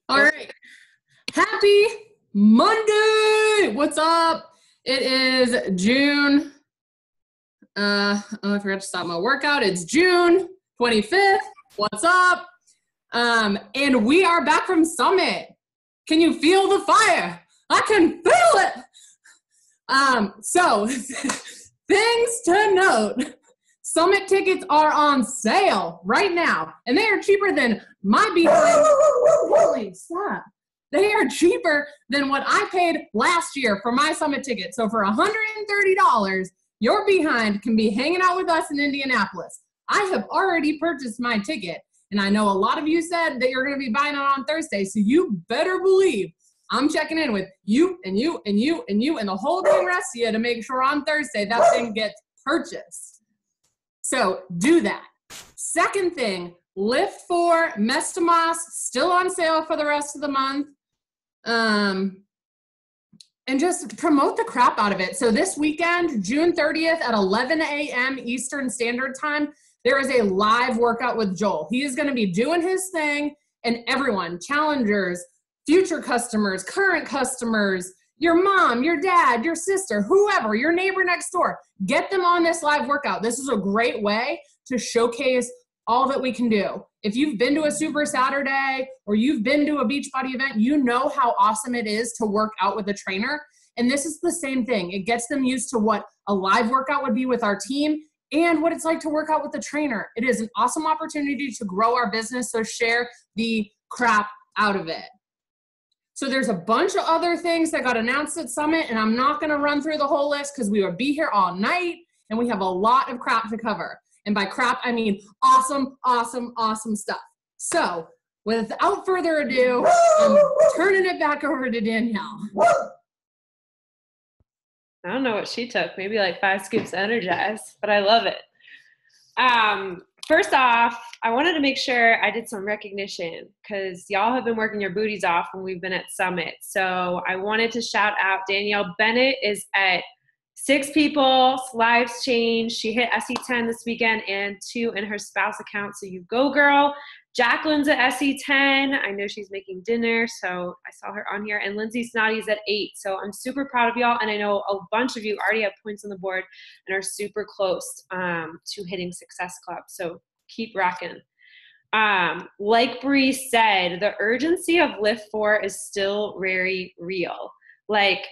All right. Happy Monday. What's up? It is June. I forgot to stop my workout. It's June 25th. What's up? And we are back from Summit. Can you feel the fire? I can feel it. So things to note. Summit tickets are on sale right now, and they are cheaper than my behind. Holy stop. They are cheaper than what I paid last year for my Summit ticket. So for $130, your behind can be hanging out with us in Indianapolis. I have already purchased my ticket, and I know a lot of you said that you're going to be buying it on Thursday, so you better believe I'm checking in with you and you and you and you and the whole damn rest of you to make sure on Thursday that thing gets purchased. So do that. Second thing, Lift 4 Mestamos still on sale for the rest of the month. And just promote the crap out of it. So this weekend, June 30th at 11 a.m. Eastern Standard Time, there is a live workout with Joel. He is going to be doing his thing, and everyone, challengers, future customers, current customers, your mom, your dad, your sister, whoever, your neighbor next door, get them on this live workout. This is a great way to showcase all that we can do. If you've been to a Super Saturday or you've been to a Beachbody event, you know how awesome it is to work out with a trainer. And this is the same thing. It gets them used to what a live workout would be with our team and what it's like to work out with a trainer. It is an awesome opportunity to grow our business, so share the crap out of it. So there's a bunch of other things that got announced at Summit, and I'm not going to run through the whole list because we would be here all night, and we have a lot of crap to cover. And by crap, I mean awesome, awesome, awesome stuff. So without further ado, I'm turning it back over to Danielle. I don't know what she took, maybe like 5 scoops of Energize, but I love it. First off, I wanted to make sure I did some recognition because y'all have been working your booties off when we've been at Summit. So I wanted to shout out Danielle Bennett is at 6 people, lives changed. She hit SE10 this weekend and 2 in her spouse account. So you go, girl. Jacqueline's at SE10. I know she's making dinner, so I saw her on here. And Lindsay Snotty's at 8. So I'm super proud of y'all. And I know a bunch of you already have points on the board and are super close to hitting Success Club. So keep rocking. Like Bree said, the urgency of Lift 4 is still very real. Like,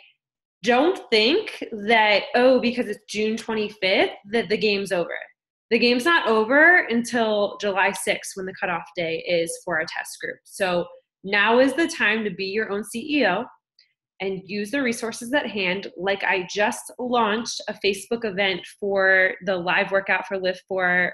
don't think that, because it's June 25th, that the game's over. The game's not over until July 6th when the cutoff day is for our test group. So now is the time to be your own CEO and use the resources at hand. Like I just launched a Facebook event for the live workout for Lift 4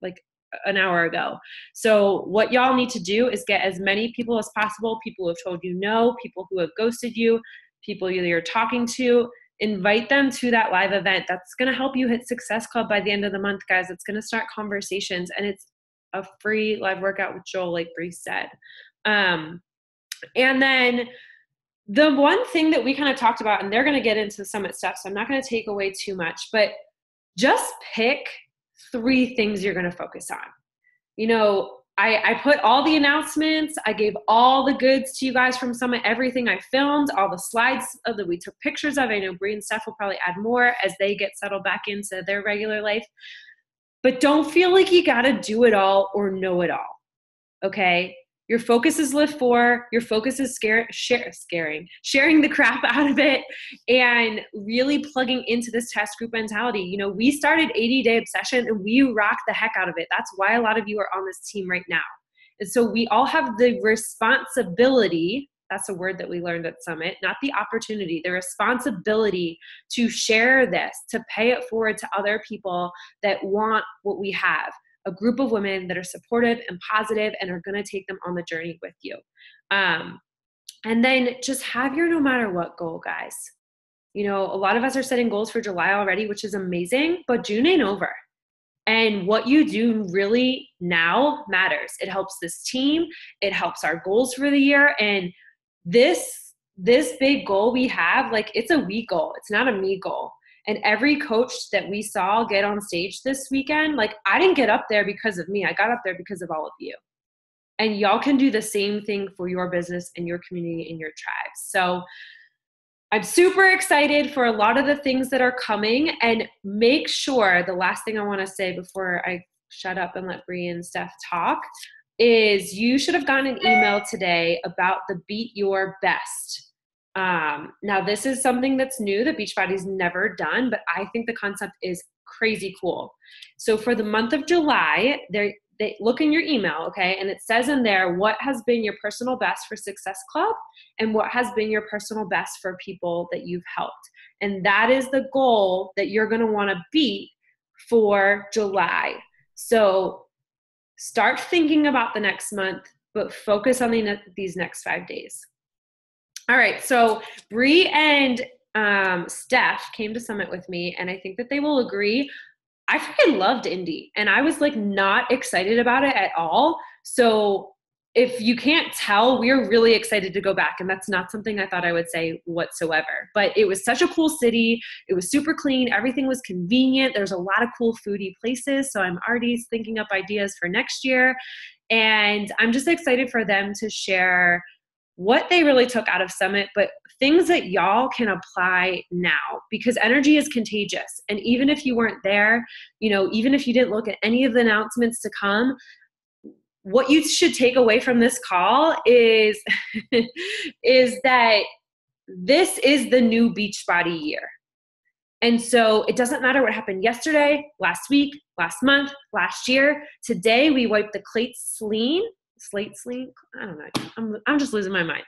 like an hour ago. So what y'all need to do is get as many people as possible, people who have told you no, people who have ghosted you, people you're talking to, invite them to that live event. That's going to help you hit Success Club by the end of the month, guys. It's going to start conversations, and it's a free live workout with Joel, like Bree said. And then the one thing that we kind of talked about, and they're going to get into Summit stuff, so I'm not going to take away too much, but just pick 3 things you're going to focus on. You know, I put all the announcements. I gave all the goods to you guys from Summit, everything I filmed, all the slides that we took pictures of. I know Bree and Steph will probably add more as they get settled back into their regular life. But don't feel like you got to do it all or know it all, okay? Your focus is Lift 4. Your focus is sharing the crap out of it and really plugging into this test group mentality. You know, we started 80-day obsession and we rock the heck out of it. That's why a lot of you are on this team right now. And so we all have the responsibility, that's a word that we learned at Summit, not the opportunity, the responsibility to share this, to pay it forward to other people that want what we have. A group of women that are supportive and positive and are going to take them on the journey with you. And then just have your no matter what goal, guys. You know, a lot of us are setting goals for July already, which is amazing, but June ain't over. And what you do really now matters. It helps this team. It helps our goals for the year. And this big goal we have, like, it's a we goal. It's not a me goal. And every coach that we saw get on stage this weekend, like, I didn't get up there because of me. I got up there because of all of you. And y'all can do the same thing for your business and your community and your tribes. So I'm super excited for a lot of the things that are coming. And make sure, the last thing I want to say before I shut up and let Bree and Steph talk, is you should have gotten an email today about the Beat Your Best. Now, this is something that's new that Beachbody's never done, but I think the concept is crazy cool. So for the month of July, they look in your email, okay, and it says in there what has been your personal best for Success Club and what has been your personal best for people that you've helped. And that is the goal that you're going to want to beat for July. So start thinking about the next month, but focus on these next 5 days. All right, so Bree and Steph came to Summit with me, and I think that they will agree. I freaking loved Indy, and I was like not excited about it at all. So if you can't tell, we're really excited to go back, and that's not something I thought I would say whatsoever. But it was such a cool city. It was super clean. Everything was convenient. There's a lot of cool foodie places, so I'm already thinking up ideas for next year. And I'm just excited for them to share what they really took out of Summit, but things that y'all can apply now, because energy is contagious. And even if you weren't there, you know, even if you didn't look at any of the announcements to come, what you should take away from this call is, is that this is the new Beachbody year. And so it doesn't matter what happened yesterday, last week, last month, last year. Today we wiped the slate clean. I don't know. I'm just losing my mind.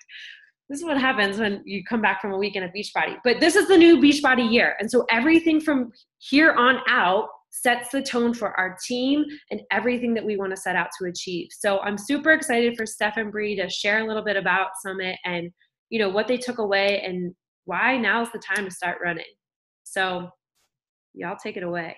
This is what happens when you come back from a weekend at Beachbody. But this is the new Beachbody year. And so everything from here on out sets the tone for our team and everything that we want to set out to achieve. So I'm super excited for Steph and Bree to share a little bit about Summit and, you know, what they took away and why now's the time to start running. So y'all take it away.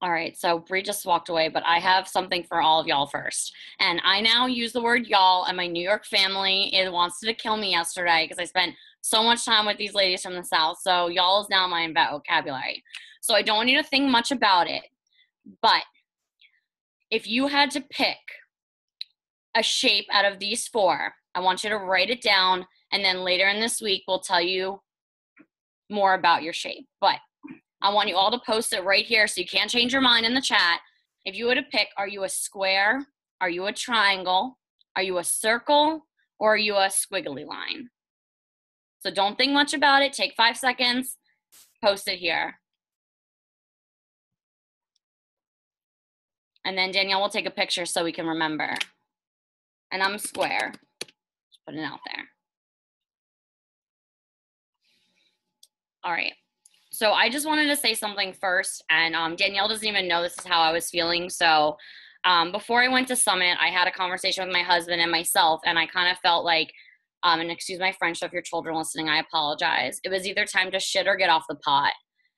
All right, so Bree just walked away, but I have something for all of y'all first. And I now use the word y'all, and my New York family wants to kill me yesterday because I spent so much time with these ladies from the South. So y'all is now my vocabulary. So I don't want you to think much about it. But if you had to pick a shape out of these four, I want you to write it down, and then later in this week, we'll tell you more about your shape. But I want you all to post it right here so you can't change your mind in the chat. If you were to pick, are you a square? Are you a triangle? Are you a circle? Or are you a squiggly line? So don't think much about it. Take 5 seconds. Post it here. And then Danielle will take a picture so we can remember. And I'm a square. Just putting it out there. All right. So I just wanted to say something first, and Danielle doesn't even know this is how I was feeling. So before I went to Summit, I had a conversation with my husband and myself, and I kind of felt like, and excuse my French, so if your children are listening, I apologize. It was either time to shit or get off the pot.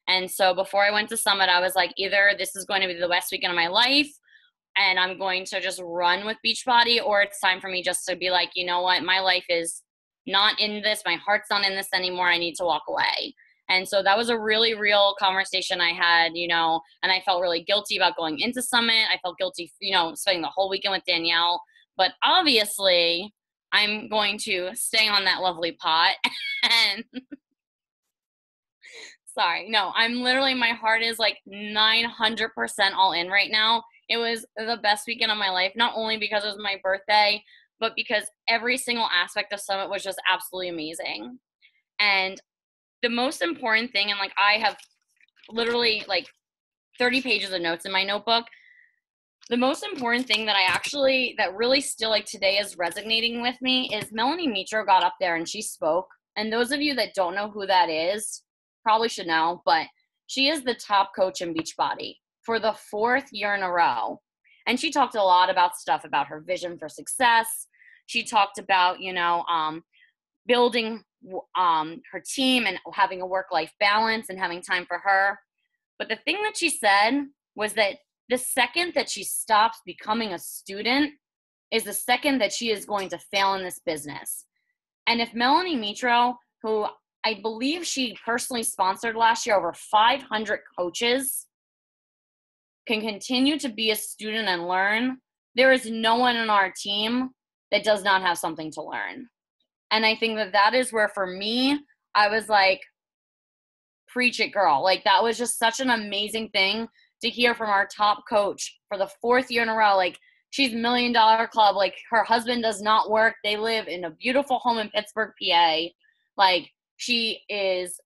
And so before I went to Summit, I was like, either this is going to be the best weekend of my life, and I'm going to just run with Beachbody, or it's time for me just to be like, you know what, my life is not in this, my heart's not in this anymore, I need to walk away. And so that was a really real conversation I had, you know, and I felt really guilty about going into Summit. I felt guilty, you know, spending the whole weekend with Danielle. But obviously, I'm going to stay on that lovely pot. And sorry, no, I'm literally, my heart is like 900% all in right now. It was the best weekend of my life, not only because it was my birthday, but because every single aspect of Summit was just absolutely amazing. And the most important thing, and like I have literally like 30 pages of notes in my notebook, the most important thing that that really still like today is resonating with me is Melanie Mitro got up there and she spoke. And those of you that don't know who that is, probably should know, but she is the top coach in Beachbody for the 4th year in a row. And she talked a lot about stuff about her vision for success. She talked about, you know, building her team and having a work-life balance and having time for her. But the thing that she said was that the second that she stops becoming a student is the second that she is going to fail in this business. And if Melanie Mitro, who I believe she personally sponsored last year over 500 coaches, can continue to be a student and learn, there is no one on our team that does not have something to learn. And I think that that is where, for me, I was like, preach it, girl. Like, that was just such an amazing thing to hear from our top coach for the 4th year in a row. Like, she's $1 Million Club. Like, her husband does not work. They live in a beautiful home in Pittsburgh, PA. Like, she is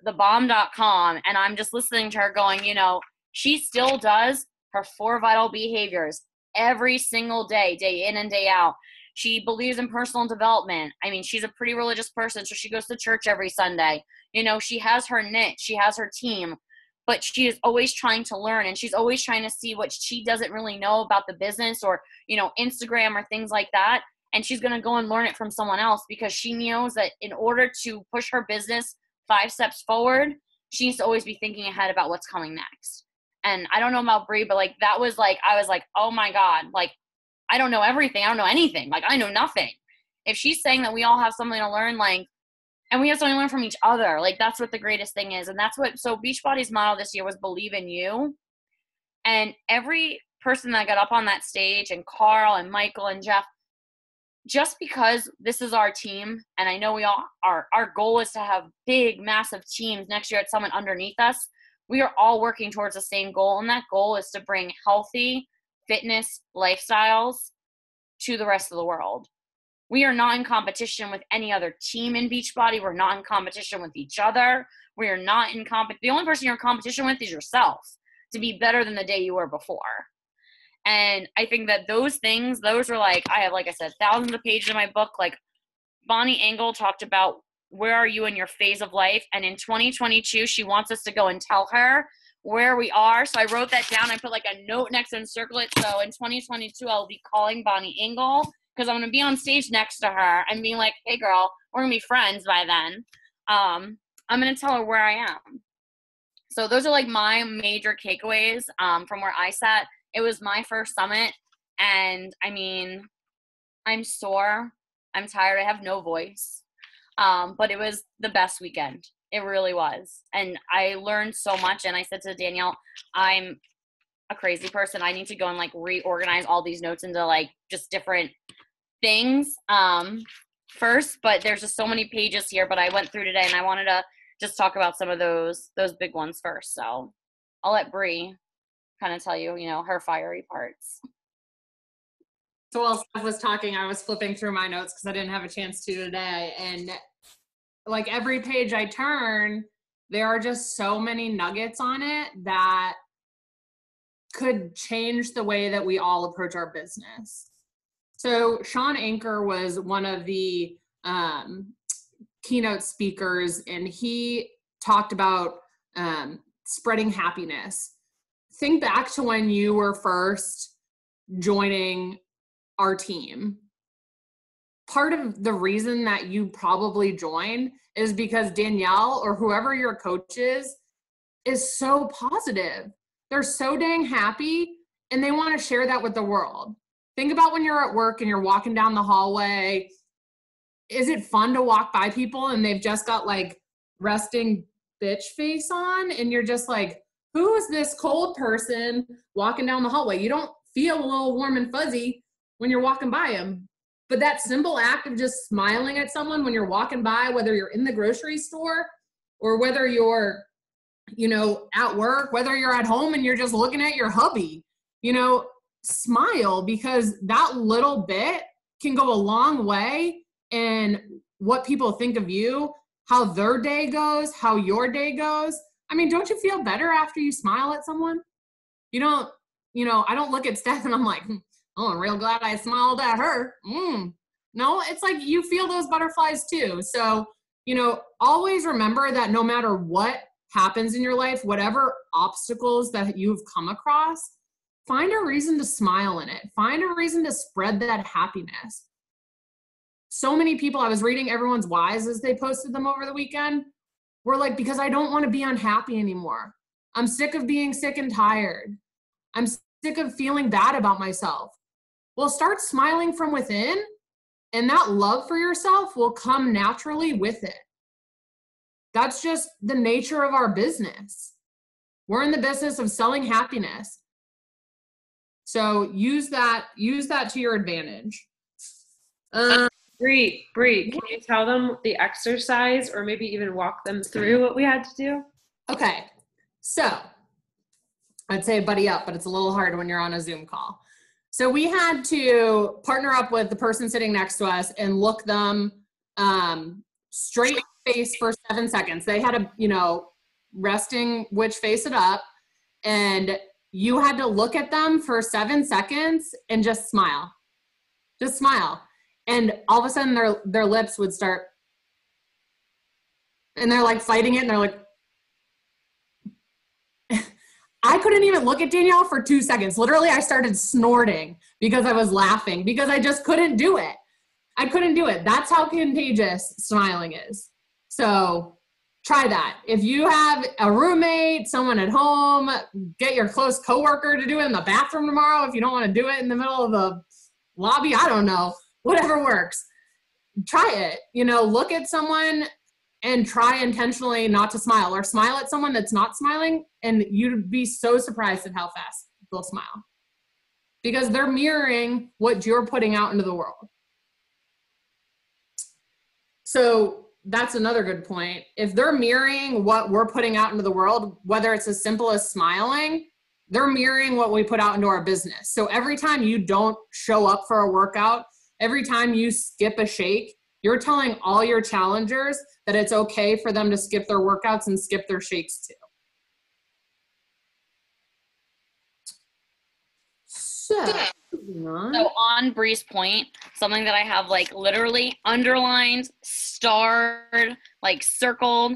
the bomb.com. And I'm just listening to her going, you know, she still does her 4 vital behaviors every single day, day in and day out. She believes in personal development. I mean, she's a pretty religious person, so she goes to church every Sunday. You know, she has her niche, she has her team, but she is always trying to learn, and she's always trying to see what she doesn't really know about the business or, you know, Instagram or things like that. And she's going to go and learn it from someone else, because she knows that in order to push her business 5 steps forward, she needs to always be thinking ahead about what's coming next. And I don't know about Brie, but like, that was like, I was like, oh my God, like, I don't know everything. I don't know anything. Like, I know nothing. If she's saying that we all have something to learn, like, and we have something to learn from each other, like, that's what the greatest thing is. And that's what, so Beachbody's motto this year was believe in you. And every person that got up on that stage, and Carl and Michael and Jeff, just because this is our team, and I know we all are, our goal is to have big, massive teams next year at Summit underneath us. We are all working towards the same goal. And that goal is to bring healthy fitness lifestyles to the rest of the world. We are not in competition with any other team in Beachbody. We're not in competition with each other. We are not in the only person you're in competition with is yourself, to be better than the day you were before. And I think that those things, those were like, I have, like I said, thousands of pages in my book. Like, Bonnie Engel talked about where are you in your phase of life, and in 2022 she wants us to go and tell her where we are. So I wrote that down. I put like a note next and circle it. So in 2022 I'll be calling Bonnie Engel, because I'm going to be on stage next to her and being like, hey girl, we're going to be friends by then. I'm going to tell her where I am. So those are like my major takeaways from where I sat. It was my first summit, and I mean, I'm sore, I'm tired, I have no voice, but it was the best weekend. It really was. And I learned so much. And I said to Danielle, I'm a crazy person. I need to go and like reorganize all these notes into like just different things first. But there's just so many pages here. But I went through today, and I wanted to just talk about some of those big ones first. So I'll let Brie kind of tell you, you know, her fiery parts. So while Steph was talking, I was flipping through my notes because I didn't have a chance to today. And like, every page I turn, there are just so many nuggets on it that could change the way that we all approach our business. So Sean Anker was one of the keynote speakers, and he talked about spreading happiness. Think back to when you were first joining our team. Part of the reason that you probably joined is because Danielle or whoever your coach is so positive. They're so dang happy, and they want to share that with the world. Think about when you're at work and you're walking down the hallway. Is it fun to walk by people and they've just got like resting bitch face on, and you're just like, who is this cold person walking down the hallway? You don't feel a little warm and fuzzy when you're walking by them. But that simple act of just smiling at someone when you're walking by, whether you're in the grocery store or whether you're, you know, at work, whether you're at home and you're just looking at your hubby, you know, smile, because that little bit can go a long way in what people think of you, how their day goes, how your day goes. I mean, don't you feel better after you smile at someone? You don't, you know, I don't look at Steph and I'm like, oh, I'm real glad I smiled at her. No, it's like you feel those butterflies too. So, you know, always remember that no matter what happens in your life, whatever obstacles that you've come across, find a reason to smile in it. Find a reason to spread that happiness. So many people, I was reading everyone's whys as they posted them over the weekend, were like, because I don't want to be unhappy anymore. I'm sick of being sick and tired. I'm sick of feeling bad about myself. Well, start smiling from within, and that love for yourself will come naturally with it. That's just the nature of our business. We're in the business of selling happiness. So use that to your advantage. Bree, can you tell them the exercise or maybe even walk them through what we had to do? Okay. So I'd say buddy up, but it's a little hard when you're on a Zoom call. So we had to partner up with the person sitting next to us and look them straight face for 7 seconds. They had a, resting witch face it up, and you had to look at them for 7 seconds and just smile. Just smile. And all of a sudden their lips would start, and they're like fighting it, and they're like, I couldn't even look at Danielle for 2 seconds. Literally, I started snorting because I was laughing because I just couldn't do it. I couldn't do it. That's how contagious smiling is. So try that. If you have a roommate, someone at home, get your close coworker to do it in the bathroom tomorrow. If you don't want to do it in the middle of the lobby, I don't know, whatever works. Try it. Look at someone and try intentionally not to smile, or smile at someone that's not smiling, and you'd be so surprised at how fast they'll smile because they're mirroring what you're putting out into the world. So that's another good point. If they're mirroring what we're putting out into the world, whether it's as simple as smiling, they're mirroring what we put out into our business. So every time you don't show up for a workout, every time you skip a shake, you're telling all your challengers that it's okay for them to skip their workouts and skip their shakes too. So on Bree's point, something that I have like literally underlined, starred, like circled.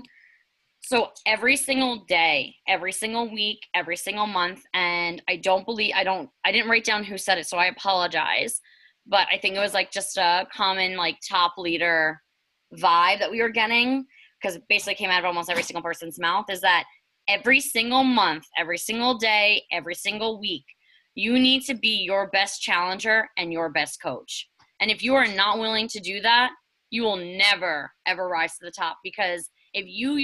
So every single day, every single week, every single month, and I didn't write down who said it, so I apologize. But I think it was like just a common like top leader vibe that we were getting, because it basically came out of almost every single person's mouth, is that every single month, every single day, every single week, you need to be your best challenger and your best coach. And if you are not willing to do that, you will never, ever rise to the top, because if you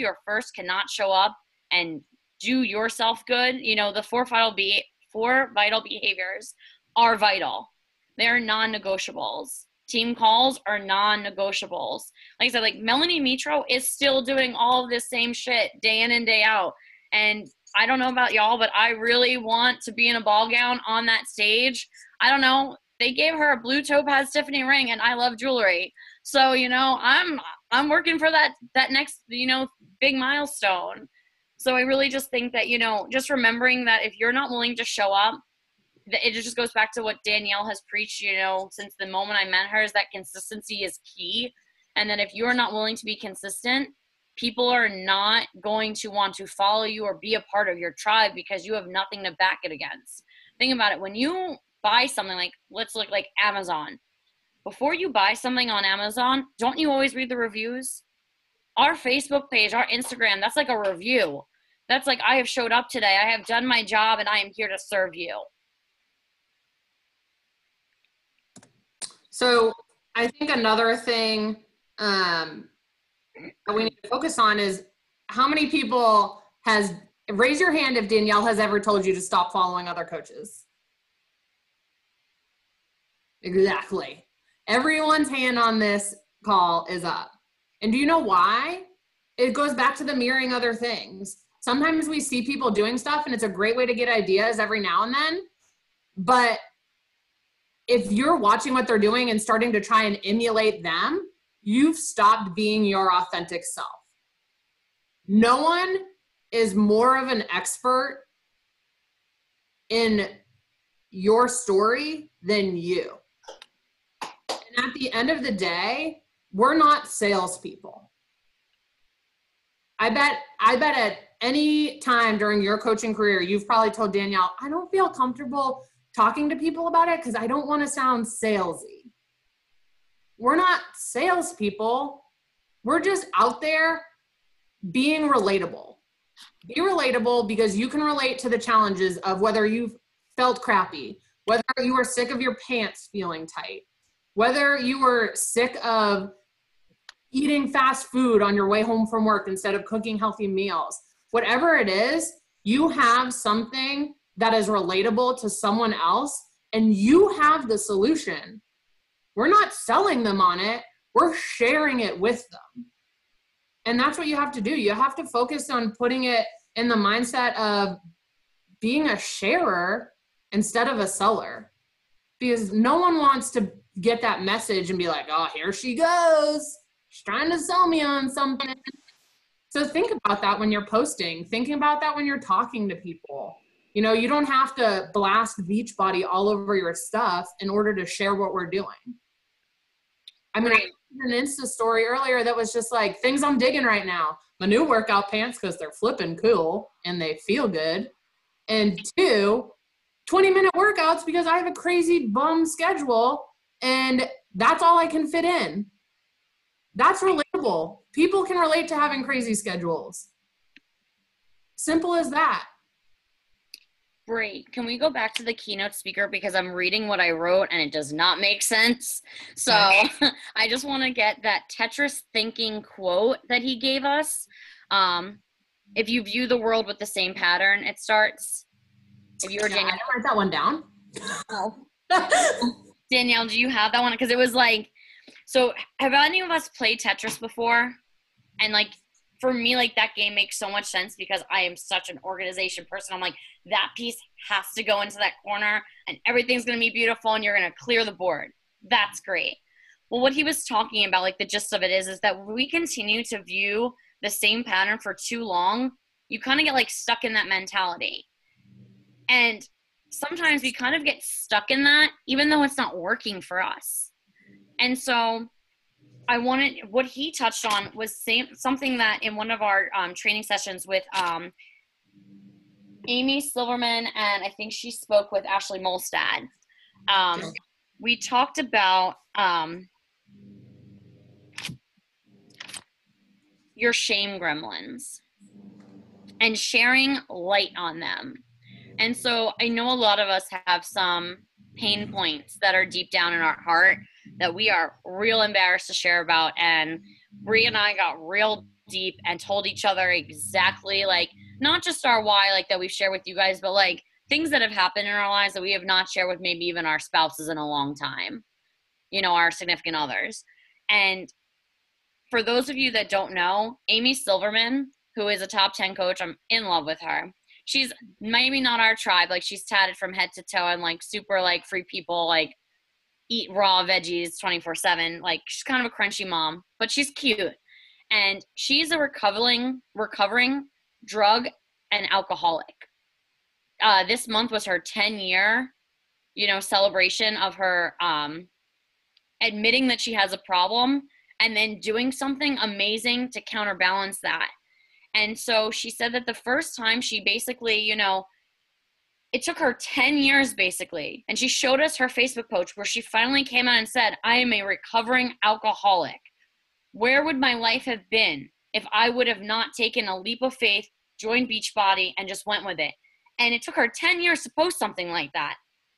cannot show up and do yourself good, the four vital behaviors are vital. They're non-negotiables. Team calls are non-negotiables. Like I said, like Melanie Mitro is still doing all of this same shit day in and day out. And I don't know about y'all, but I really want to be in a ball gown on that stage. I don't know. They gave her a blue topaz Tiffany ring, and I love jewelry. So, I'm working for that next, big milestone. So I really just think that, just remembering that if you're not willing to show up, it just goes back to what Danielle has preached, since the moment I met her, is that consistency is key. And that if you're not willing to be consistent, people are not going to want to follow you or be a part of your tribe because you have nothing to back it against. Think about it. When you buy something, like, let's look like Amazon. Before you buy something on Amazon, don't you always read the reviews? Our Facebook page, our Instagram, that's like a review. That's like, I have showed up today. I have done my job and I am here to serve you. So I think another thing that we need to focus on is how many people raise your hand if Danielle has ever told you to stop following other coaches. Exactly. Everyone's hand on this call is up. And do you know why? It goes back to the mirroring other things. Sometimes we see people doing stuff and it's a great way to get ideas every now and then. But if you're watching what they're doing and starting to try and emulate them, you've stopped being your authentic self. No one is more of an expert in your story than you. And at the end of the day, we're not salespeople. I bet at any time during your coaching career, you've probably told Danielle, I don't feel comfortable talking to people about it because I don't want to sound salesy. We're not salespeople. We're just out there being relatable. Be relatable because you can relate to the challenges of whether you've felt crappy, whether you were sick of your pants feeling tight, whether you were sick of eating fast food on your way home from work instead of cooking healthy meals. Whatever it is, you have something that is relatable to someone else, and you have the solution. We're not selling them on it. We're sharing it with them. And that's what you have to do. You have to focus on putting it in the mindset of being a sharer instead of a seller, because no one wants to get that message and be like, oh, here she goes. She's trying to sell me on something. So think about that when you're posting, thinking about that when you're talking to people. You know, you don't have to blast Beachbody all over your stuff in order to share what we're doing. I mean, I did an Insta story earlier that was just like, things I'm digging right now. My new workout pants, because they're flipping cool and they feel good. And 2, 20-minute workouts because I have a crazy bum schedule and that's all I can fit in. That's relatable. People can relate to having crazy schedules. Simple as that. Great. Can we go back to the keynote speaker, because I'm reading what I wrote and it does not make sense. So I just want to get that Tetris thinking quote that he gave us. If you view the world with the same pattern, it starts. If you were Danielle, I didn't write that one down. Oh. Danielle, do you have that one? Because it was like, so have any of us played Tetris before? And like, for me, like that game makes so much sense because I am such an organization person. I'm like, that piece has to go into that corner and everything's going to be beautiful and you're going to clear the board. That's great. Well, what he was talking about, like the gist of it is that when we continue to view the same pattern for too long, you kind of get like stuck in that mentality. And sometimes we kind of get stuck in that, even though it's not working for us. And so what he touched on was something that in one of our training sessions with Amy Silverman, and I think she spoke with Ashley Molstad. We talked about your shame gremlins and sharing light on them. And so I know a lot of us have some pain points that are deep down in our heart that we are real embarrassed to share about. And Bri and I got real deep and told each other exactly, like, not just our why, like that we've shared with you guys, but like things that have happened in our lives that we have not shared with maybe even our spouses in a long time, you know, our significant others. And for those of you that don't know, Amy Silverman, who is a top 10 coach, I'm in love with her. She's maybe not our tribe. Like she's tatted from head to toe and like super like free people, like eat raw veggies 24/7. Like she's kind of a crunchy mom, but she's cute. And she's a recovering drug and alcoholic. This month was her 10-year, celebration of her admitting that she has a problem and then doing something amazing to counterbalance that. And so she said that the first time she basically, it took her 10 years basically. And she showed us her Facebook post where she finally came out and said, I am a recovering alcoholic. Where would my life have been if I would have not taken a leap of faith, joined Beachbody, and just went with it? And it took her 10 years to post something like that.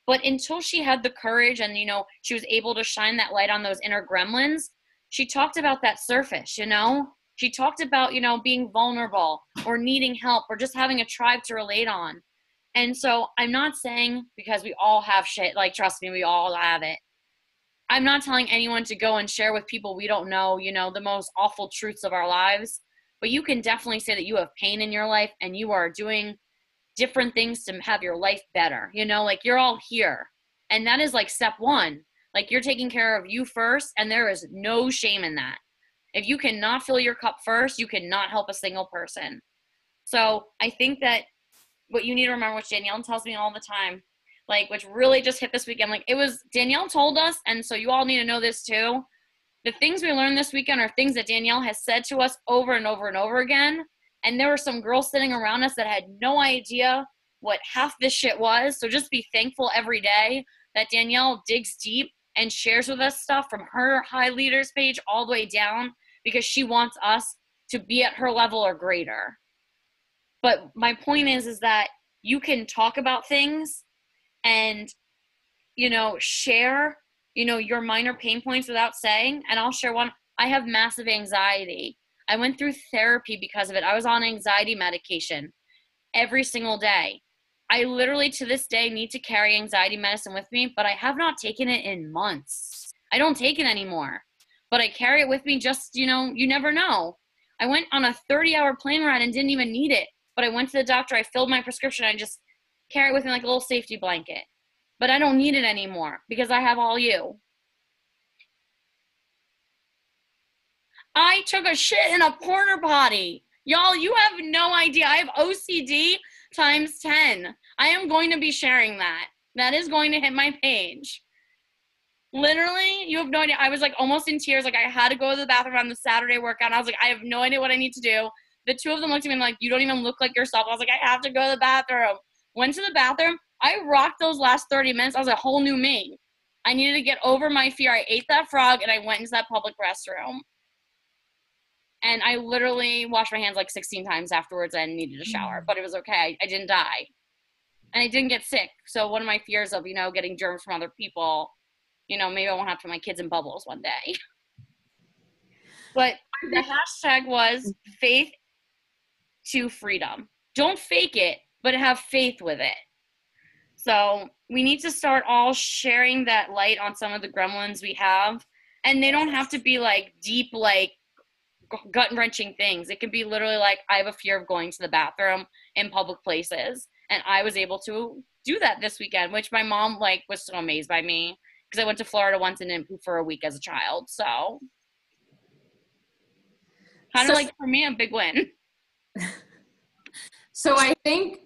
But until she had the courage and, she was able to shine that light on those inner gremlins, she talked about that surface, She talked about, being vulnerable or needing help or just having a tribe to relate on. And so I'm not saying, because we all have shit, like, trust me, we all have it. I'm not telling anyone to go and share with people we don't know, the most awful truths of our lives. But you can definitely say that you have pain in your life and you are doing different things to have your life better. Like you're all here. And that is like step one. Like you're taking care of you first, and there is no shame in that. If you cannot fill your cup first, you cannot help a single person. So I think that what you need to remember, which Danielle tells me all the time, like, which really just hit this weekend, like it was Danielle told us, and so you all need to know this too. The things we learned this weekend are things that Danielle has said to us over and over and over again. And there were some girls sitting around us that had no idea what half this shit was. So just be thankful every day that Danielle digs deep and shares with us stuff from her high leaders page all the way down, because she wants us to be at her level or greater. But my point is that you can talk about things and, share, your minor pain points without saying. And I'll share one. I have massive anxiety. I went through therapy because of it. I was on anxiety medication every single day. I literally to this day need to carry anxiety medicine with me, but I have not taken it in months. I don't take it anymore, but I carry it with me just, you know, you never know. I went on a 30-hour plane ride and didn't even need it, but I went to the doctor, I filled my prescription, I just carry it with me like a little safety blanket. But I don't need it anymore because I have all you. I took a shit in a porta potty. Y'all, you have no idea. I have OCD times 10. I am going to be sharing that. That is going to hit my page. Literally, you have no idea. I was like almost in tears. Like I had to go to the bathroom on the Saturday workout. And I was like, I have no idea what I need to do. The two of them looked at me and like, you don't even look like yourself. I was like, I have to go to the bathroom. Went to the bathroom. I rocked those last 30 minutes. I was a whole new me. I needed to get over my fear. I ate that frog and I went into that public restroom. And I literally washed my hands like 16 times afterwards and needed a shower. But it was okay. I didn't die. And I didn't get sick. So one of my fears of, you know, getting germs from other people, you know, maybe I won't have to put my kids in bubbles one day. But the hashtag was faith to freedom. Don't fake it, but have faith with it. So we need to start all sharing that light on some of the gremlins we have. And they don't have to be like deep, like gut-wrenching things. It can be literally like, I have a fear of going to the bathroom in public places. And I was able to do that this weekend, which my mom like was so amazed by me because I went to Florida once and didn't poop for a week as a child. So kind of like for me, a big win. So I think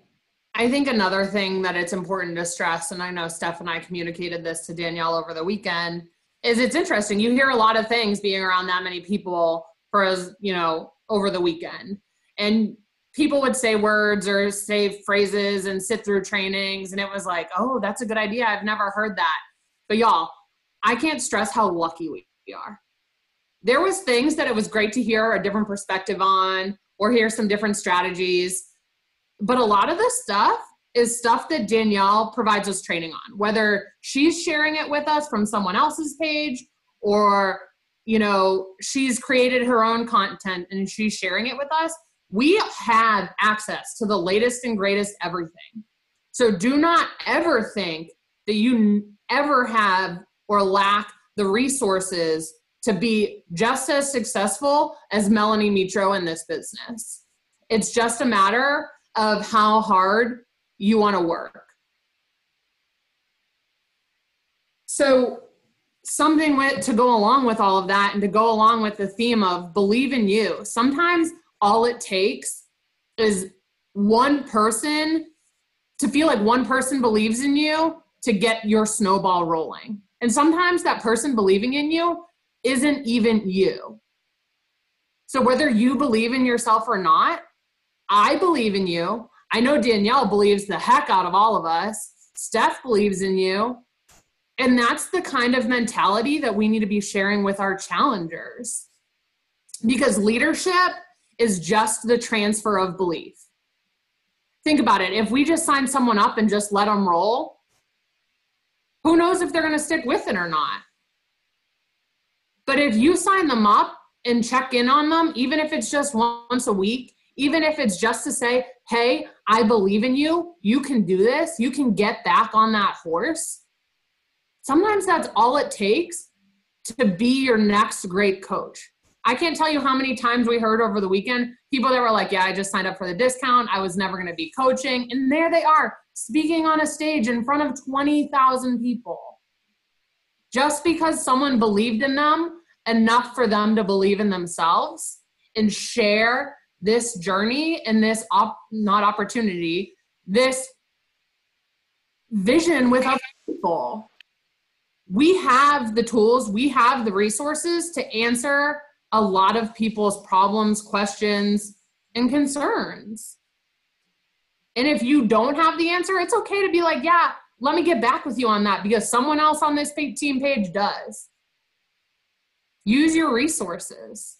another thing that it's important to stress, and I know Steph and I communicated this to Danielle over the weekend, is it's interesting. You hear a lot of things being around that many people for, as you know, over the weekend. And people would say words or say phrases and sit through trainings. And it was like, oh, that's a good idea. I've never heard that. But y'all, I can't stress how lucky we are. There was things that it was great to hear a different perspective on or hear some different strategies. But a lot of this stuff is stuff that Danielle provides us training on, whether she's sharing it with us from someone else's page or, you know, she's created her own content and she's sharing it with us. We have access to the latest and greatest everything. So do not ever think that you ever have or lack the resources to be just as successful as Melanie Mitro in this business. It's just a matter of how hard you want to work. So something to go along with all of that and to go along with the theme of believe in you. Sometimes all it takes is one person to feel like one person believes in you to get your snowball rolling. And sometimes that person believing in you isn't even you. So whether you believe in yourself or not, I believe in you. I know Danielle believes the heck out of all of us. Steph believes in you. And that's the kind of mentality that we need to be sharing with our challengers. Because leadership is just the transfer of belief. Think about it. If we just sign someone up and just let them roll, who knows if they're going to stick with it or not? But if you sign them up and check in on them, even if it's just once a week, even if it's just to say, hey, I believe in you, you can do this, you can get back on that horse. Sometimes that's all it takes to be your next great coach. I can't tell you how many times we heard over the weekend, people that were like, yeah, I just signed up for the discount. I was never going to be coaching. And there they are, speaking on a stage in front of 20,000 people. Just because someone believed in them enough for them to believe in themselves and share this journey and this not opportunity, this vision with other people. We have the tools, we have the resources to answer a lot of people's problems, questions, and concerns. And if you don't have the answer, it's okay to be like, yeah, let me get back with you on that because someone else on this team page does. Use your resources.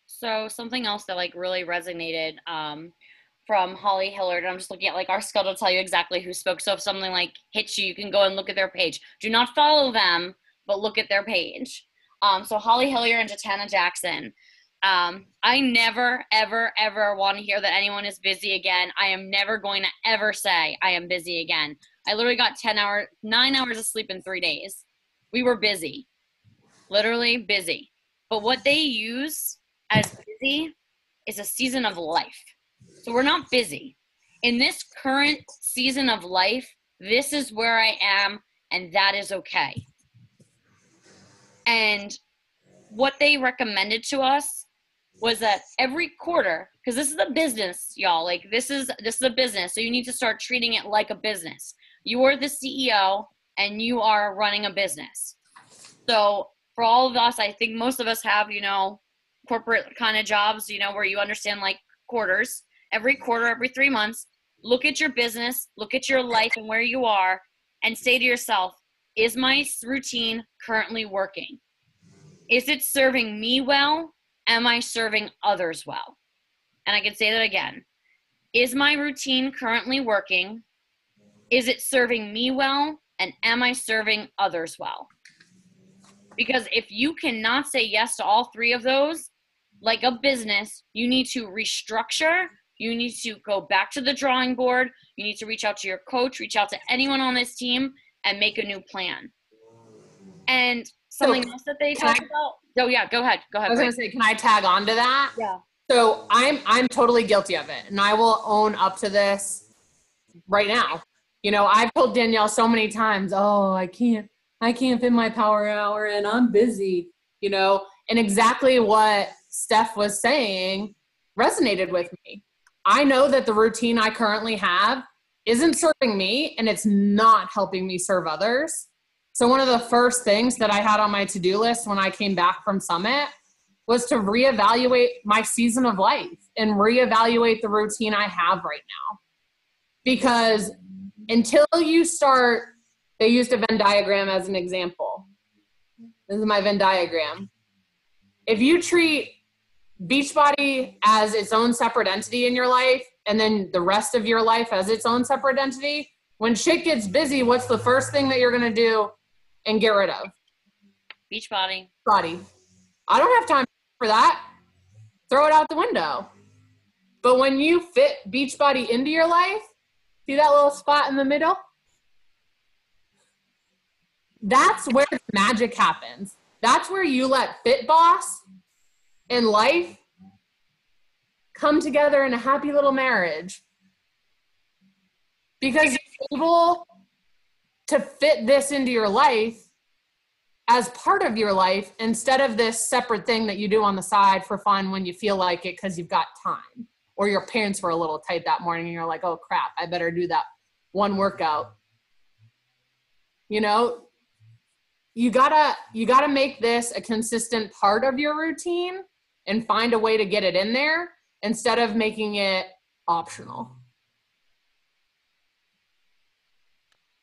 So something else that like really resonated from Holly Hillard, I'm just looking at like our schedule to tell you exactly who spoke. So if something like hits you, you can go and look at their page. Do not follow them, but look at their page. So Holly Hilliard and Jatana Jackson. I never, ever, ever want to hear that anyone is busy again. I am never going to ever say I am busy again. I literally got 9 hours of sleep in 3 days. We were busy, literally busy. But what they use as busy is a season of life. So we're not busy. In this current season of life, this is where I am, and that is okay. And what they recommended to us was that every quarter, because this is a business, y'all, like this is a business, so you need to start treating it like a business. You are the CEO and you are running a business. So for all of us, I think most of us have, you know, corporate kind of jobs, you know, where you understand like quarters. Every quarter, every 3 months, look at your business, look at your life and where you are, and say to yourself, is my routine currently working? Is it serving me well? Am I serving others well? And I can say that again. Is my routine currently working? Is it serving me well? And am I serving others well? Because if you cannot say yes to all three of those, like a business, you need to restructure. You need to go back to the drawing board. You need to reach out to your coach, reach out to anyone on this team, and make a new plan. And something else that they talk about. Oh yeah, go ahead. I was going to say, can I tag on to that? Yeah. So I'm totally guilty of it, and I will own up to this right now. You know, I've told Danielle so many times, oh, I can't fit my power hour and I'm busy, you know, and exactly what Steph was saying resonated with me. I know that the routine I currently have isn't serving me and it's not helping me serve others. So one of the first things that I had on my to-do list when I came back from Summit was to reevaluate my season of life and reevaluate the routine I have right now. Because until you start, they used a Venn diagram as an example. This is my Venn diagram. If you treat Beachbody as its own separate entity in your life, and then the rest of your life as its own separate entity, when shit gets busy, what's the first thing that you're going to do and get rid of? Beachbody. Body. I don't have time for that. Throw it out the window. But when you fit Beachbody into your life, see that little spot in the middle? That's where the magic happens. That's where you let Fit Boss and life come together in a happy little marriage. Because you're able to fit this into your life as part of your life instead of this separate thing that you do on the side for fun when you feel like it because you've got time. Or your parents were a little tight that morning and you're like, oh crap, I better do that one workout. You know, you gotta make this a consistent part of your routine and find a way to get it in there instead of making it optional.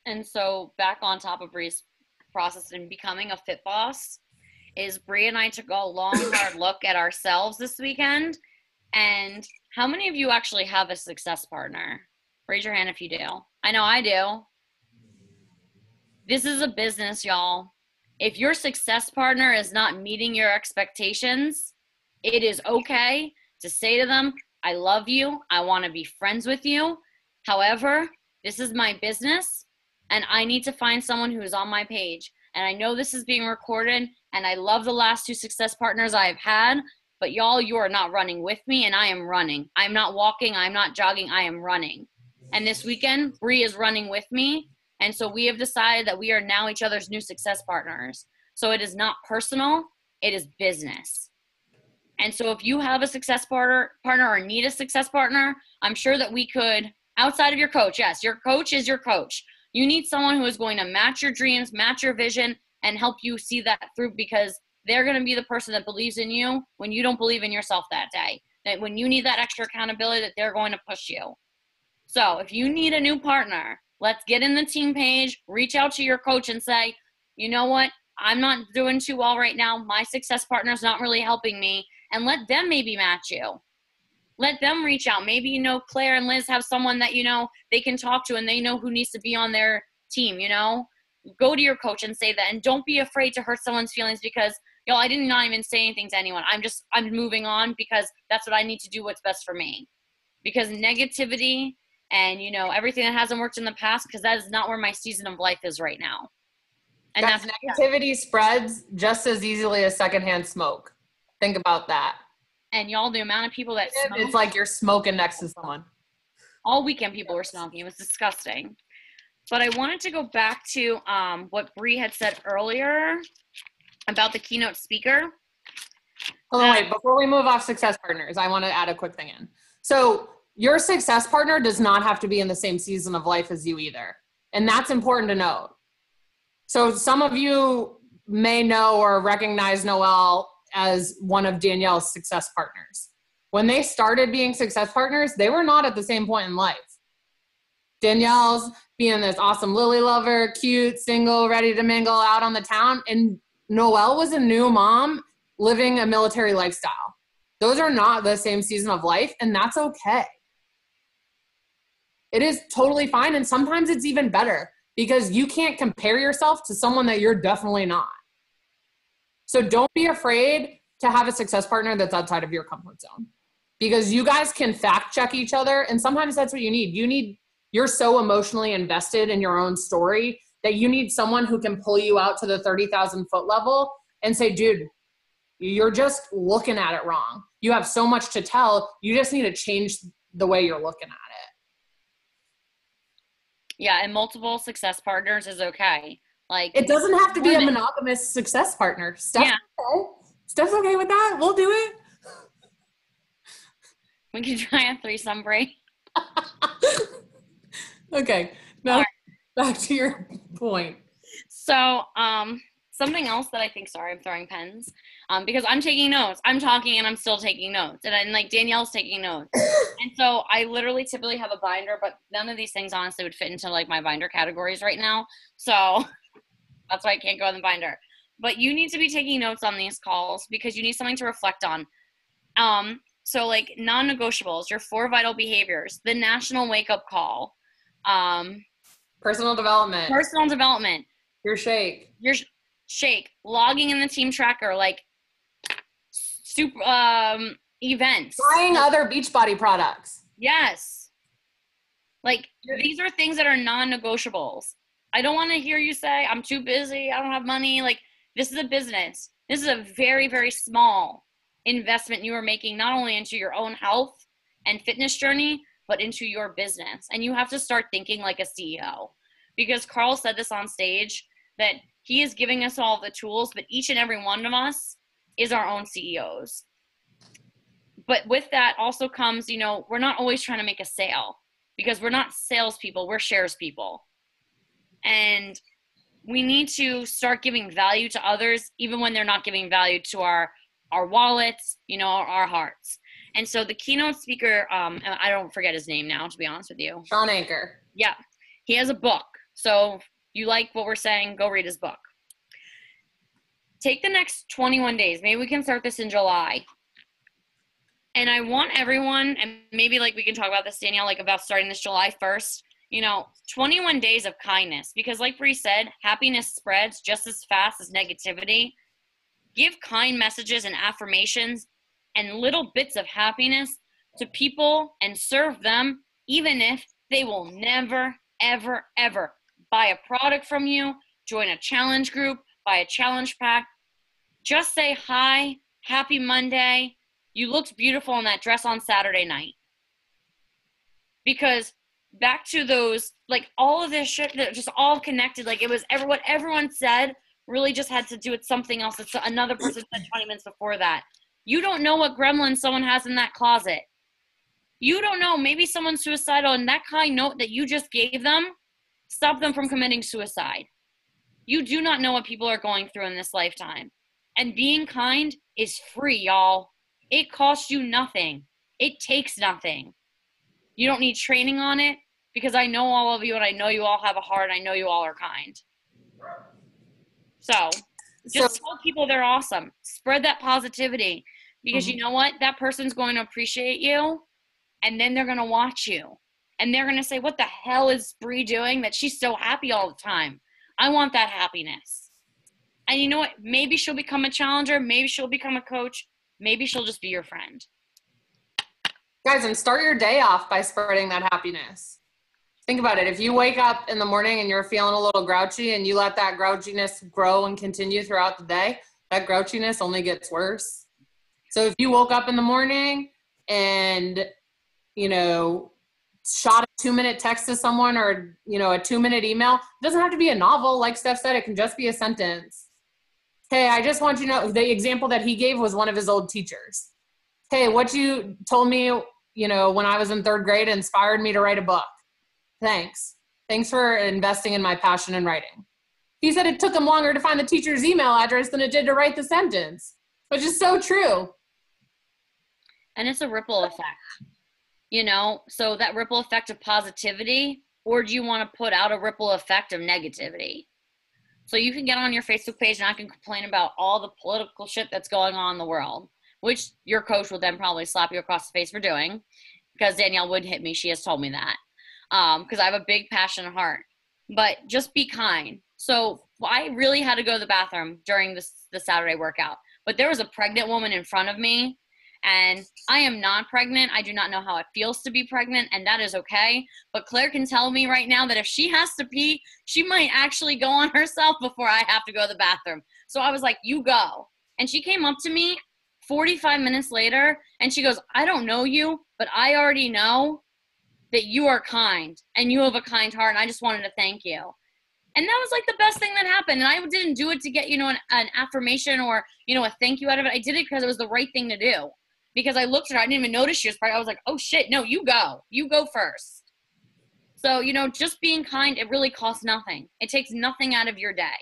And so back on top of Bree's process in becoming a fit boss is Bree and I took a long, hard look at ourselves this weekend. And how many of you actually have a success partner? Raise your hand if you do. I know I do. This is a business, y'all. If your success partner is not meeting your expectations, it is okay to say to them, I love you. I want to be friends with you. However, this is my business and I need to find someone who is on my page. And I know this is being recorded and I love the last 2 success partners I've had, but y'all, you are not running with me and I am running. I'm not walking. I'm not jogging. I am running. And this weekend, Bree is running with me. And so we have decided that we are now each other's new success partners. So it is not personal. It is business. And so if you have a success partner or need a success partner, I'm sure that we could, outside of your coach, yes, your coach is your coach. You need someone who is going to match your dreams, match your vision, and help you see that through because they're going to be the person that believes in you when you don't believe in yourself that day. That when you need that extra accountability, that they're going to push you. So if you need a new partner, let's get in the team page, reach out to your coach and say, you know what, I'm not doing too well right now. My success partner's not really helping me. And let them maybe match you. Let them reach out. Maybe, you know, Claire and Liz have someone that, you know, they can talk to and they know who needs to be on their team, you know. Go to your coach and say that. And don't be afraid to hurt someone's feelings because Y'all, I did not even say anything to anyone. I'm moving on because that's what I need to do, what's best for me. Because negativity and, you know, everything that hasn't worked in the past, because that is not where my season of life is right now. And guys, negativity spreads just as easily as secondhand smoke. Think about that. And y'all, the amount of people that smoke. It's like you're smoking next to someone. All weekend people were smoking. It was disgusting. But I wanted to go back to what Bree had said earlier about the keynote speaker. Hold on, wait. Before we move off success partners, I want to add a quick thing in. So your success partner does not have to be in the same season of life as you either. And that's important to note. So some of you may know or recognize Noelle as one of Danielle's success partners. When they started being success partners, they were not at the same point in life. Danielle's being this awesome lily lover, cute, single, ready to mingle out on the town. And Noelle was a new mom living a military lifestyle. Those are not the same season of life, and that's okay. It is totally fine, and sometimes it's even better because you can't compare yourself to someone that you're definitely not. So don't be afraid to have a success partner that's outside of your comfort zone because you guys can fact check each other, and sometimes that's what you need. You're so emotionally invested in your own story that you need someone who can pull you out to the 30,000 foot level and say, dude, you're just looking at it wrong. You have so much to tell. You just need to change the way you're looking at it. Yeah, and multiple success partners is okay. Like, it doesn't have to be a monogamous success partner. Steph's okay. Steph's okay with that. We'll do it. We can try a threesome break. Okay. Now back to your point. So, something else that I think, sorry, I'm throwing pens, because I'm taking notes. I'm talking and I'm still taking notes. And then, like, Danielle's taking notes. And so I literally typically have a binder, but none of these things honestly would fit into, like, my binder categories right now. So that's why I can't go in the binder. But you need to be taking notes on these calls because you need something to reflect on. So, like, non-negotiables, your 4 vital behaviors, the national wake-up call. Personal development. Your shake, logging in the team tracker, like super events. Buying other Beachbody products. Yes. Like, these are things that are non-negotiables. I don't want to hear you say, I'm too busy, I don't have money. Like, this is a business. This is a very, very small investment you are making, not only into your own health and fitness journey, but into your business. And you have to start thinking like a CEO. Because Carl said this on stage, that he is giving us all the tools, but each and every one of us is our own CEOs. But with that also comes, you know, we're not always trying to make a sale because we're not salespeople, we're shares people. And we need to start giving value to others, even when they're not giving value to our wallets, you know, our hearts. And so the keynote speaker, and I don't forget his name now, to be honest with you. Sean Anker. Yeah. He has a book. So if you like what we're saying, go read his book. Take the next 21 days. Maybe we can start this in July. And I want everyone, and maybe like we can talk about this, Danielle, like about starting this July 1st, you know, 21 days of kindness. Because like Bree said, happiness spreads just as fast as negativity. Give kind messages and affirmations and little bits of happiness to people and serve them, even if they will never, ever, ever buy a product from you, join a challenge group, buy a challenge pack. Just say hi, happy Monday. You looked beautiful in that dress on Saturday night. Because back to those, like all of this shit that just all connected, like it was what everyone said really just had to do with something else that another person said 20 minutes before that. You don't know what gremlin someone has in that closet. You don't know, maybe someone's suicidal, and that kind note that you just gave them stopped them from committing suicide. You do not know what people are going through in this lifetime. And being kind is free, y'all. It costs you nothing. It takes nothing. You don't need training on it because I know all of you and I know you all have a heart. I know you all are kind. So just tell people they're awesome. Spread that positivity because you know what? That person's going to appreciate you and then they're going to watch you. And they're going to say, what the hell is Bree doing that she's so happy all the time? I want that happiness. And you know what? Maybe she'll become a challenger. Maybe she'll become a coach. Maybe she'll just be your friend. Guys, and start your day off by spreading that happiness. Think about it. If you wake up in the morning and you're feeling a little grouchy and you let that grouchiness grow and continue throughout the day, that grouchiness only gets worse. So if you woke up in the morning and, you know, shot a 2-minute text to someone or, you know, a 2-minute email, it doesn't have to be a novel. Like Steph said, it can just be a sentence. Hey, I just want you to know, the example that he gave was one of his old teachers. Hey, what you told me, you know, when I was in 3rd grade inspired me to write a book. Thanks. Thanks for investing in my passion in writing. He said it took him longer to find the teacher's email address than it did to write the sentence, which is so true. And it's a ripple effect, you know? So that ripple effect of positivity, or do you want to put out a ripple effect of negativity? So you can get on your Facebook page and I can complain about all the political shit that's going on in the world, which your coach will then probably slap you across the face for doing, because Danielle would hit me. She has told me that. Because I have a big passionate heart. But just be kind. So I really had to go to the bathroom during the Saturday workout. But there was a pregnant woman in front of me, and I am not pregnant. I do not know how it feels to be pregnant, and that is okay. But Claire can tell me right now that if she has to pee, she might actually go on herself before I have to go to the bathroom. So I was like, you go. And she came up to me 45 minutes later, and she goes, I don't know you, but I already know that you are kind and you have a kind heart, and I just wanted to thank you. And that was like the best thing that happened. And I didn't do it to get, you know, an affirmation or, you know, a thank you out of it. I did it because it was the right thing to do. Because I looked at her, I didn't even notice she was pregnant. I was like, oh shit, no, you go first. So, you know, just being kind, it really costs nothing. It takes nothing out of your day.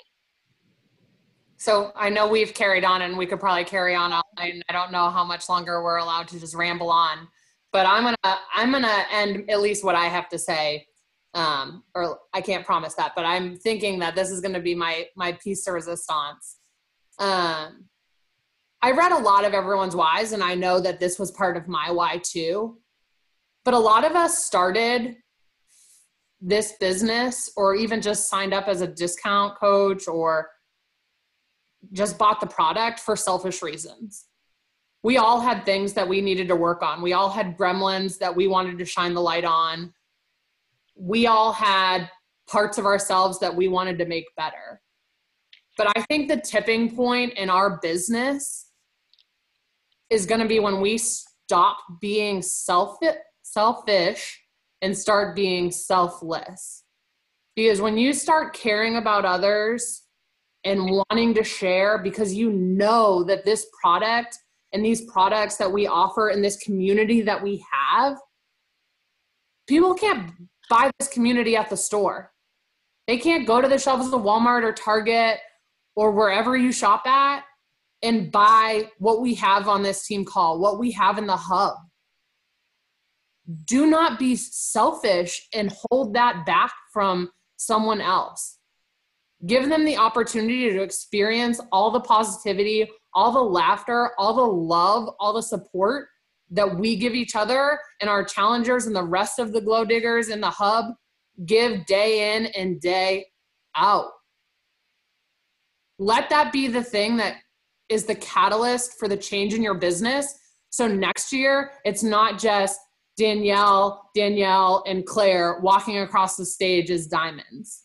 So I know we've carried on and we could probably carry on. I don't know how much longer we're allowed to just ramble on. But I'm gonna end at least what I have to say, or I can't promise that, but I'm thinking that this is gonna be my piece de resistance. I read a lot of everyone's whys, and I know that this was part of my why too. But a lot of us started this business, or even just signed up as a discount coach, or just bought the product for selfish reasons. We all had things that we needed to work on. We all had gremlins that we wanted to shine the light on. We all had parts of ourselves that we wanted to make better. But I think the tipping point in our business is going to be when we stop being selfish and start being selfless. Because when you start caring about others and wanting to share, because you know that this product and these products that we offer in this community that we have, people can't buy this community at the store. They can't go to the shelves of Walmart or Target or wherever you shop at and buy what we have on this team call, what we have in the hub. Do not be selfish and hold that back from someone else. Give them the opportunity to experience all the positivity, all the laughter, all the love, all the support that we give each other and our challengers and the rest of the glow diggers in the hub give day in and day out. Let that be the thing that is the catalyst for the change in your business. So next year, it's not just Danielle, and Claire walking across the stage as diamonds.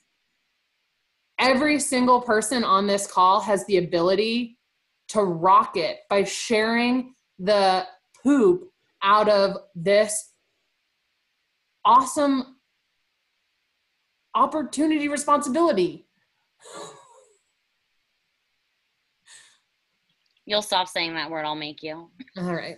Every single person on this call has the ability to rock it by sharing the poop out of this awesome opportunity responsibility. You'll stop saying that word, I'll make you. All right.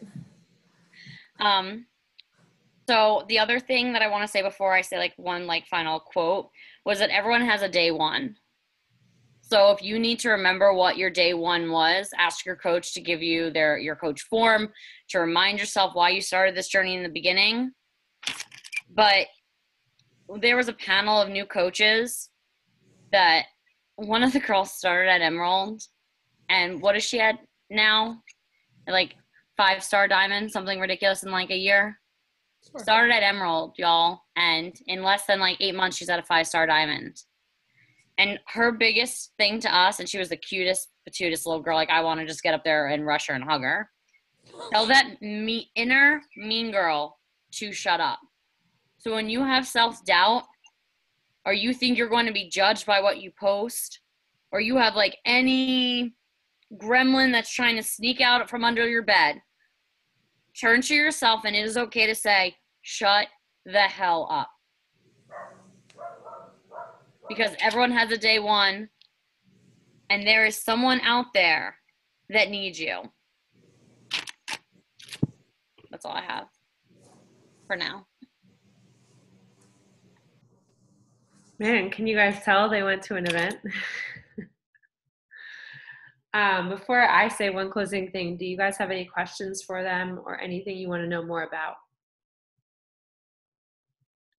So the other thing that I want to say before I say like one like final quote was that everyone has a day one. So if you need to remember what your day one was, ask your coach to give you your coach form to remind yourself why you started this journey in the beginning. But there was a panel of new coaches that one of the girls started at Emerald, and what is she at now? Like 5-star diamond, something ridiculous in like a year. Sure. Started at Emerald, y'all, and in less than like 8 months, she's at a 5-star diamond. And her biggest thing to us, and she was the cutest, patutest little girl, like I want to just get up there and rush her and hug her. Tell that inner mean girl to shut up. So when you have self-doubt, or you think you're going to be judged by what you post, or you have like any gremlin that's trying to sneak out from under your bed, turn to yourself, and it is okay to say, shut the hell up. Because everyone has a day one, and there is someone out there that needs you. That's all I have for now. Man, can you guys tell they went to an event? Before I say one closing thing, do you guys have any questions for them or anything you want to know more about?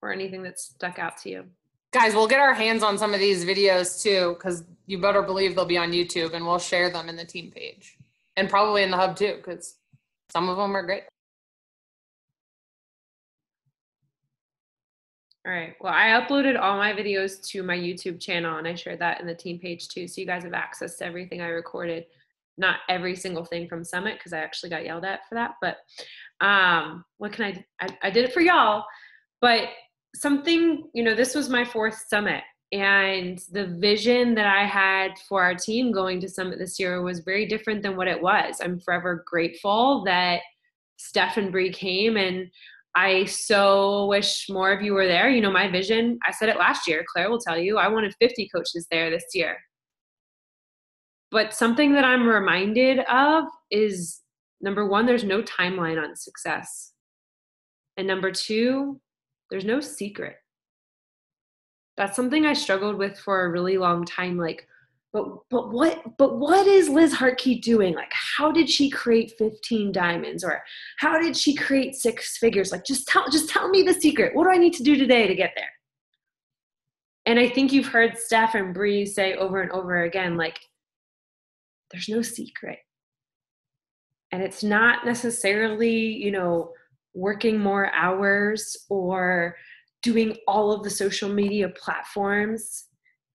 Or anything that stuck out to you? Guys, we'll get our hands on some of these videos too, because you better believe they'll be on YouTube, and we'll share them in the team page. And probably in the hub too, because some of them are great. All right. Well, I uploaded all my videos to my YouTube channel, and I shared that in the team page too. So you guys have access to everything I recorded. Not every single thing from Summit, because I actually got yelled at for that. But what can I did it for y'all. But something, this was my 4th Summit. And the vision that I had for our team going to Summit this year was very different than what it was. I'm forever grateful that Steph and Bree came, and I so wish more of you were there. My vision, I said it last year, Claire will tell you, I wanted 50 coaches there this year. But something that I'm reminded of is, number 1, there's no timeline on success. And number 2, there's no secret. That's something I struggled with for a really long time. Like, but what is Liz Hartke doing? Like, how did she create 15 diamonds? Or how did she create 6 figures? Like, just tell me the secret. What do I need to do today to get there? And I think you've heard Steph and Bree say over and over again, like, there's no secret. And it's not necessarily, working more hours or doing all of the social media platforms.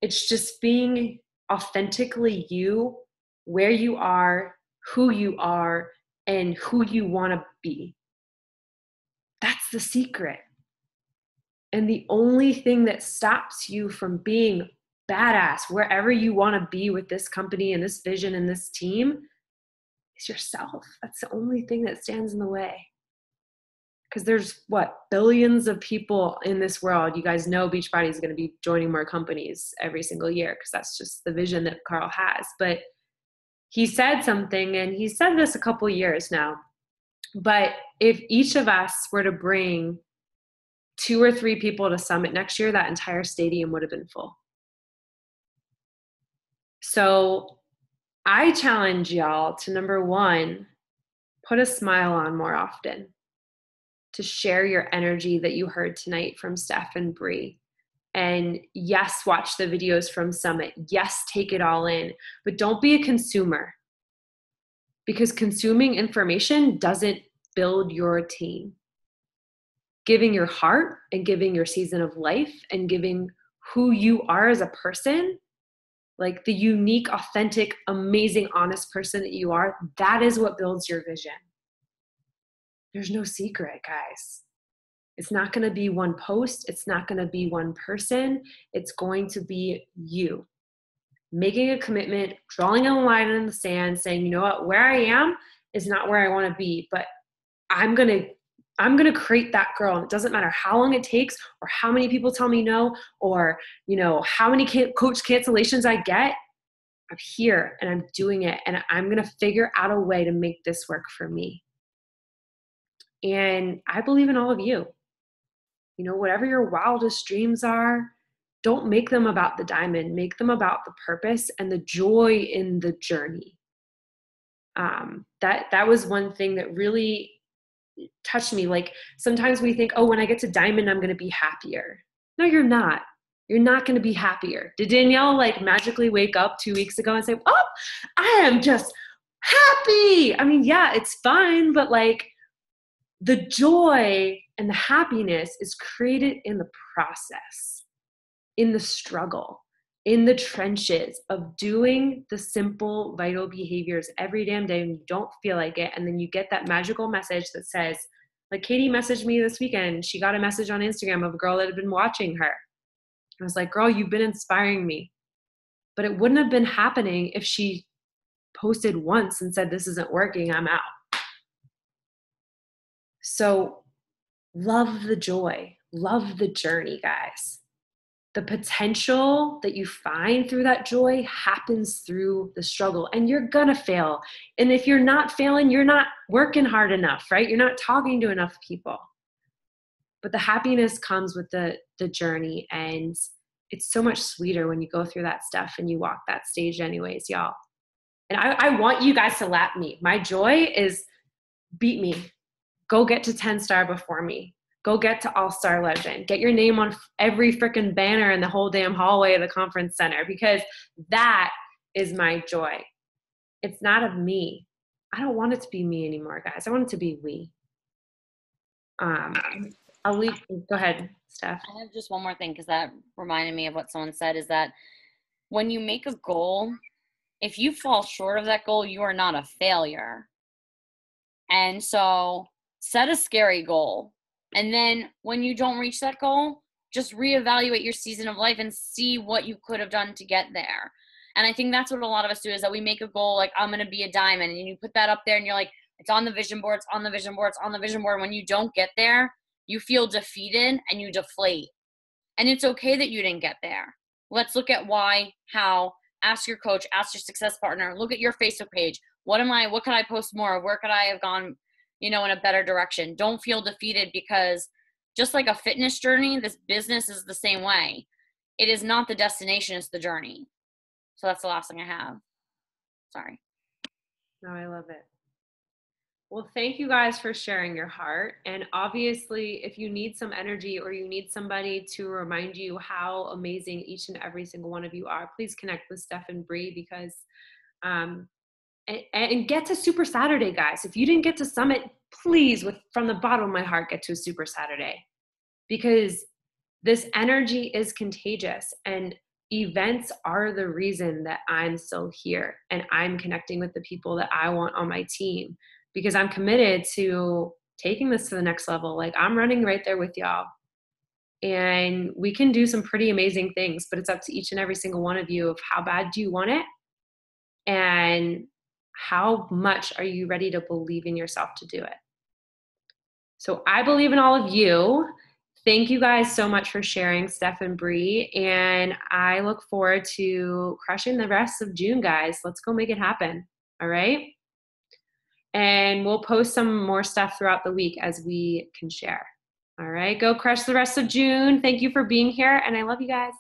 It's just being authentically you, where you are, who you are, and who you want to be. That's the secret. And the only thing that stops you from being badass wherever you want to be with this company and this vision and this team is yourself. That's the only thing that stands in the way. Because there's billions of people in this world. You guys know Beachbody is going to be joining more companies every single year, because that's just the vision that Carl has. But he said something, and he said this a couple years now, but if each of us were to bring 2 or 3 people to Summit next year, that entire stadium would have been full. So I challenge y'all to, number 1, put a smile on more often, to share your energy that you heard tonight from Steph and Bree. And yes, watch the videos from Summit. Yes, take it all in, but don't be a consumer, because consuming information doesn't build your team. Giving your heart and giving your season of life and giving who you are as a person, like the unique, authentic, amazing, honest person that you are, that is what builds your vision. There's no secret, guys. It's not going to be one post. It's not going to be one person. It's going to be you. Making a commitment, drawing a line in the sand, saying, you know what, where I am is not where I want to be, but I'm going to create that girl. And it doesn't matter how long it takes or how many people tell me no, or, how many coach cancellations I get. I'm here and I'm doing it, and I'm going to figure out a way to make this work for me. And I believe in all of you. Whatever your wildest dreams are, don't make them about the diamond. Make them about the purpose and the joy in the journey. That was one thing that really touched me. Like, sometimes we think, oh, when I get to diamond, I'm going to be happier. No, you're not. You're not going to be happier. Did Danielle magically wake up 2 weeks ago and say, oh, I am just happy? I mean, yeah, it's fine, but the joy and the happiness is created in the process, in the struggle, in the trenches of doing the simple vital behaviors every damn day and you don't feel like it. And then you get that magical message that says, like Katie messaged me this weekend. She got a message on Instagram of a girl that had been watching her. I was like, girl, you've been inspiring me. But it wouldn't have been happening if she posted once and said, this isn't working, I'm out. So love the joy, love the journey, guys. The potential that you find through that joy happens through the struggle, and you're gonna fail. And if you're not failing, you're not working hard enough, right? You're not talking to enough people. But the happiness comes with the journey, and it's so much sweeter when you go through that stuff and you walk that stage anyways, y'all. And I want you guys to lap me. My joy is beat me. Go get to 10-star before me. Go get to All-Star Legend. Get your name on every freaking banner in the whole damn hallway of the conference center, because that is my joy. It's not of me. I don't want it to be me anymore, guys. I want it to be we. I'll leave. Go ahead, Steph. I have just one more thing, because that reminded me of what someone said, is that when you make a goal, if you fall short of that goal, you are not a failure. And so set a scary goal. And then when you don't reach that goal, just reevaluate your season of life and see what you could have done to get there. And I think that's what a lot of us do, is that we make a goal like, I'm going to be a diamond. And you put that up there and you're like, it's on the vision board, it's on the vision board, it's on the vision board. When you don't get there, you feel defeated and you deflate. And it's okay that you didn't get there. Let's look at why, how, ask your coach, ask your success partner, look at your Facebook page. What could I post more? Where could I have gone, in a better direction? Don't feel defeated, because just like a fitness journey, this business is the same way. It is not the destination, it's the journey. So that's the last thing I have. Sorry. No, I love it. Well, thank you guys for sharing your heart. And obviously, if you need some energy or you need somebody to remind you how amazing each and every single one of you are, please connect with Steph and Bree, because and get to Super Saturday, guys. If you didn't get to Summit, please, from the bottom of my heart, get to a Super Saturday, because this energy is contagious, and events are the reason that I'm still here and I'm connecting with the people that I want on my team, because I'm committed to taking this to the next level. Like, I'm running right there with y'all, and we can do some pretty amazing things, but it's up to each and every single one of you of how bad do you want it, and how much are you ready to believe in yourself to do it? So I believe in all of you. Thank you guys so much for sharing, Steph and Bree. And I look forward to crushing the rest of June, guys. Let's go make it happen. All right? And we'll post some more stuff throughout the week as we can share. All right? Go crush the rest of June. Thank you for being here, and I love you guys.